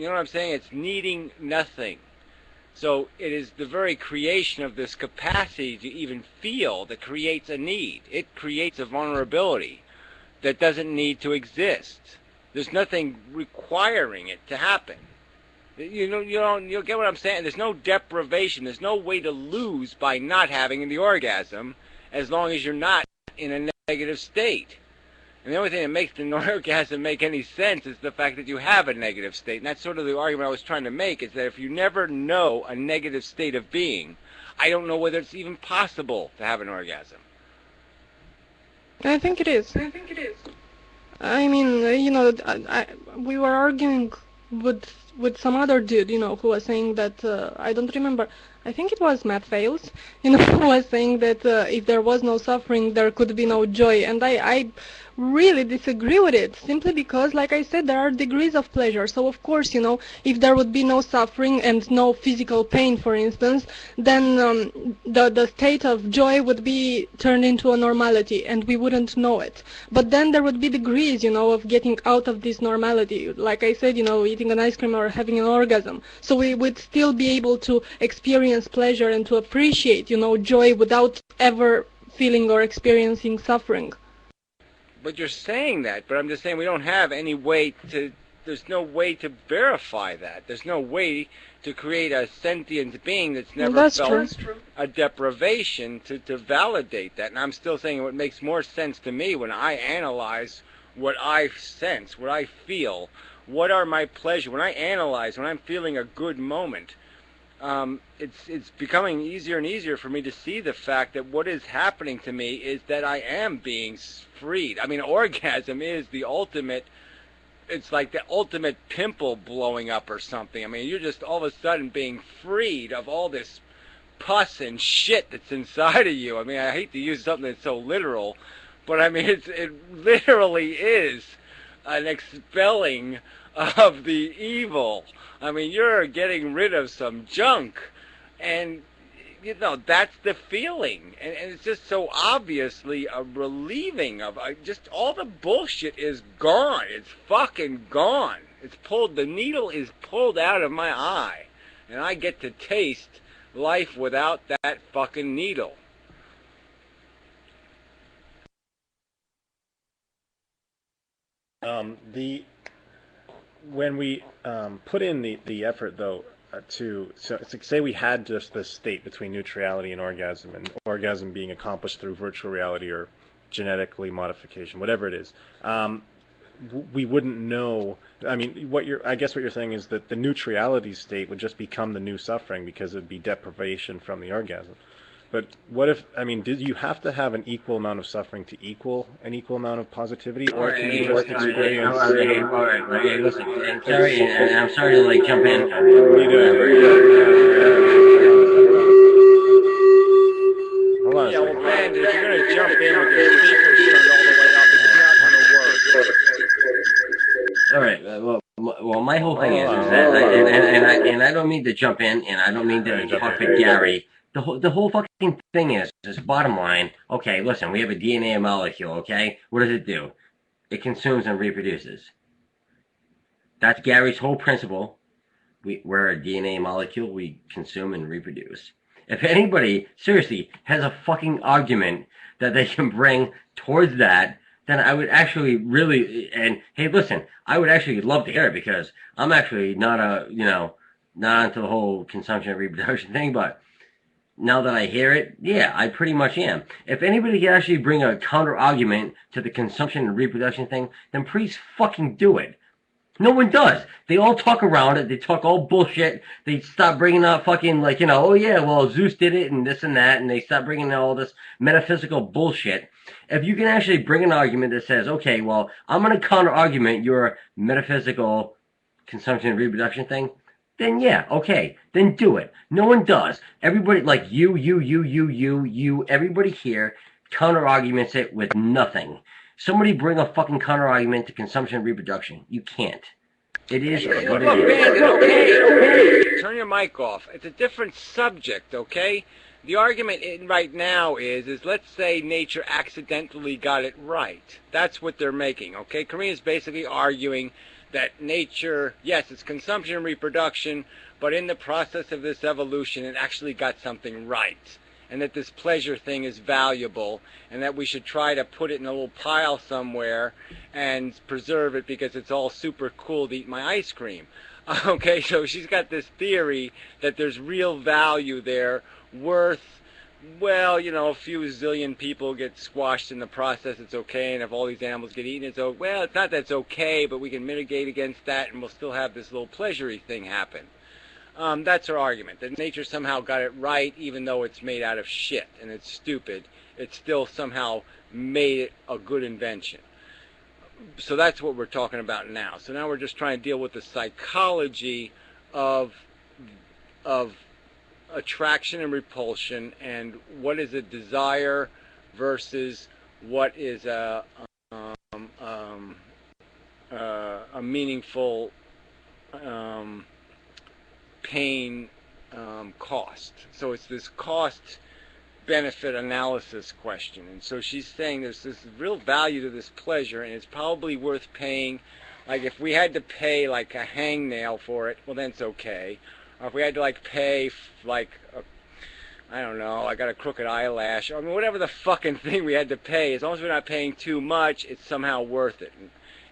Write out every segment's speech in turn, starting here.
You know what I'm saying? It's needing nothing. So it is the very creation of this capacity to even feel that creates a need. It creates a vulnerability that doesn't need to exist. There's nothing requiring it to happen. You'll get what I'm saying? There's no deprivation. There's no way to lose by not having the orgasm as long as you're not in a negative state. And the only thing that makes the orgasm make any sense is the fact that you have a negative state. And that's sort of the argument I was trying to make, is that if you never know a negative state of being, I don't know whether it's even possible to have an orgasm. I think it is. I mean, we were arguing with some other dude, who was saying that, I don't remember, I think it was Matt Fails, who was saying that if there was no suffering, there could be no joy. And I really disagree with it, simply because, like I said, there are degrees of pleasure. So, of course, if there would be no suffering and no physical pain, for instance, then the state of joy would be turned into a normality, and we wouldn't know it. But then there would be degrees, of getting out of this normality. Like I said, eating an ice cream or having an orgasm. So we would still be able to experience pleasure and to appreciate, joy without ever feeling or experiencing suffering. But you're saying that, but I'm just saying we don't have any way to, there's no way to verify that. There's no way to create a sentient being that's never felt a deprivation to validate that. And I'm still saying what makes more sense to me when I analyze what I sense, what I feel, what are my pleasures, when I analyze, when I'm feeling a good moment, it's becoming easier and easier for me to see the fact that what is happening to me is that I am being freed. I mean, orgasm is the ultimate, it's like the ultimate pimple blowing up or something. I mean, you're just all of a sudden being freed of all this pus and shit that's inside of you. I mean, I hate to use something that's so literal, but I mean, it literally is an expelling of the evil. I mean, you're getting rid of some junk, and that's the feeling, and it's just so obviously a relieving of just all the bullshit is gone. It's fucking gone. It's pulled. The needle is pulled out of my eye, and I get to taste life without that fucking needle. When we put in the effort, though, so say we had just this state between neutrality and orgasm being accomplished through virtual reality or genetically modification, whatever it is, we wouldn't know. I mean, I guess what you're saying is that the neutrality state would just become the new suffering because it would be deprivation from the orgasm. But what if, did you have to have an equal amount of suffering to equal an equal amount of positivity, or can you just experience? Listen, I'm sorry to jump in. Hold on a second. Yeah, well, Ben, if you're going to jump in with your speakers turned all the way up, it's not going to work. All right. Well, my whole thing is that, and I don't mean to jump in, and I don't mean to talk to Gary. The whole fucking thing is bottom line, okay, listen, we have a DNA molecule, okay? What does it do? It consumes and reproduces. That's Gary's whole principle. We're a DNA molecule, we consume and reproduce. If anybody, seriously, has a fucking argument that they can bring towards that, then I would actually really, and hey, listen, I would actually love to hear it, because I'm actually not not into the whole consumption and reproduction thing, but now that I hear it, yeah, I pretty much am. If anybody can actually bring a counter-argument to the consumption and reproduction thing, then please fucking do it. No one does. They all talk around it. They talk all bullshit. They stop bringing up fucking, oh yeah, well, Zeus did it and this and that, and they stop bringing all this metaphysical bullshit. If you can actually bring an argument that says, okay, well, I'm going to counter-argument your metaphysical consumption and reproduction thing, then yeah, okay, then do it. No one does. Everybody, like you, everybody here counter-arguments it with nothing. Somebody bring a fucking counter-argument to consumption and reproduction. You can't. It is what it is. Okay. Turn your mic off. It's a different subject, okay? The argument right now is let's say nature accidentally got it right. That's what they're making, okay? Korea's basically arguing that nature, yes, it's consumption and reproduction, but in the process of this evolution, it actually got something right. And that this pleasure thing is valuable, and that we should try to put it in a little pile somewhere and preserve it because it's all super cool to eat my ice cream. Okay, so she's got this theory that there's real value there, worth, well, you know, a few zillion people get squashed in the process, it's okay, and if all these animals get eaten, it's okay. Well, it's not that it's okay, but we can mitigate against that, and we'll still have this little pleasure-y thing happen. That's her argument, that nature somehow got it right, even though it's made out of shit, and it's stupid. It still somehow made it a good invention. So that's what we're talking about now. So now we're just trying to deal with the psychology of attraction and repulsion, and what is a desire versus what is a meaningful pain cost. So it's this cost benefit analysis question, and so she's saying there's this real value to this pleasure, and it's probably worth paying. Like if we had to pay like a hangnail for it, well then it's okay. Or if we had to like pay like I don't know, I got a crooked eyelash, I mean whatever the fucking thing we had to pay, as long as we're not paying too much, it's somehow worth it.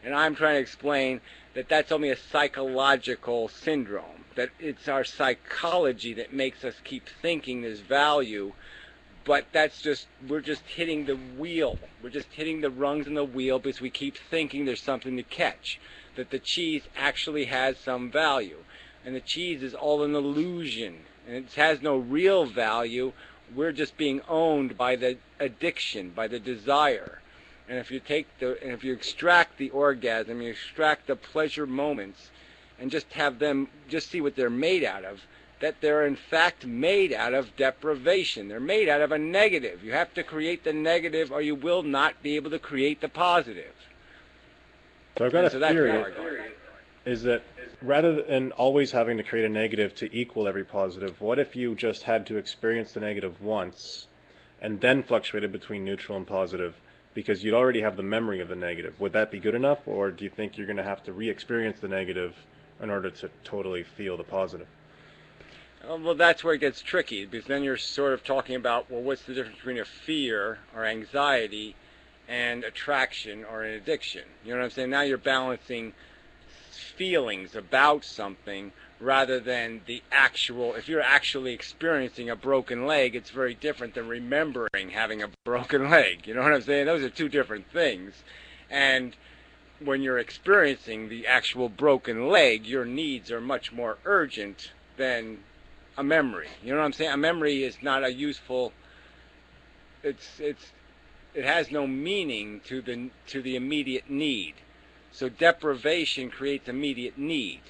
And I'm trying to explain that that's only a psychological syndrome, that it's our psychology that makes us keep thinking there's value, but that's just, we're just hitting the wheel. We're just hitting the rungs in the wheel because we keep thinking there's something to catch, that the cheese actually has some value. And the cheese is all an illusion, and it has no real value. We're just being owned by the addiction, by the desire. And if you extract the orgasm, you extract the pleasure moments, and just have them, just see what they're made out of, that they're in fact made out of deprivation. They're made out of a negative. You have to create the negative, or you will not be able to create the positive. So I've got a theory, is that rather than always having to create a negative to equal every positive, what if you just had to experience the negative once, and then fluctuated between neutral and positive, because you'd already have the memory of the negative? Would that be good enough, or do you think you're going to have to re-experience the negative in order to totally feel the positive? Well, that's where it gets tricky, because then you're sort of talking about, well, what's the difference between a fear or anxiety and attraction or an addiction? You know what I'm saying? Now you're balancing feelings about something rather than the actual. If you're actually experiencing a broken leg, it's very different than remembering having a broken leg. You know what I'm saying? Those are two different things. And when you're experiencing the actual broken leg, your needs are much more urgent than a memory. You know what I'm saying? A memory is not a useful. It has no meaning to the immediate need. So deprivation creates immediate need,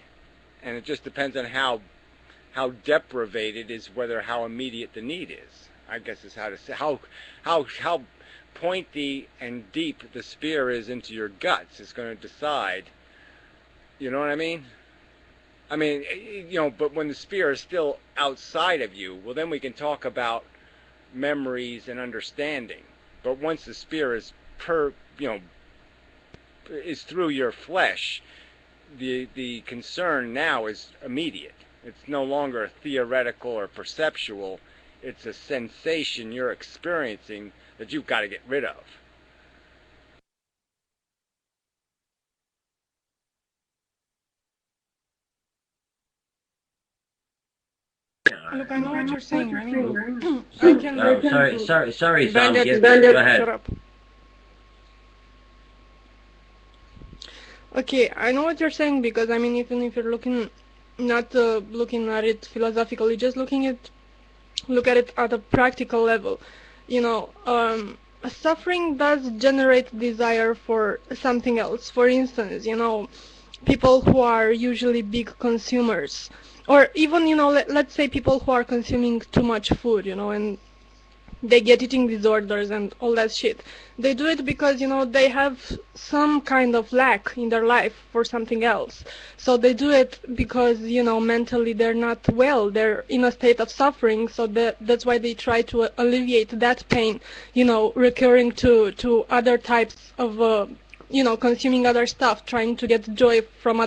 and it just depends on how deprivated is whether how immediate the need is. I guess is how to say how pointy and deep the spear is into your guts is going to decide. You know what I mean? I mean, you know, but when the spear is still outside of you, well, then we can talk about memories and understanding. But once the spear is is through your flesh, the concern now is immediate. It's no longer theoretical or perceptual. It's a sensation you're experiencing that you've got to get rid of. Look, I know what you're saying. I mean, sorry, Sam. Bandit, Go ahead. shut up. Okay, I know what you're saying, because I mean, even if you're looking, not looking at it philosophically, just look at it at a practical level. You know, suffering does generate desire for something else. For instance, you know, people who are usually big consumers, or even, you know, let's say people who are consuming too much food, you know, and they get eating disorders and all that shit. They do it because, you know, they have some kind of lack in their life for something else. So they do it because, you know, mentally they're not well. They're in a state of suffering. So that's why they try to alleviate that pain, you know, recurring to other types of you know, consuming other stuff, trying to get joy from other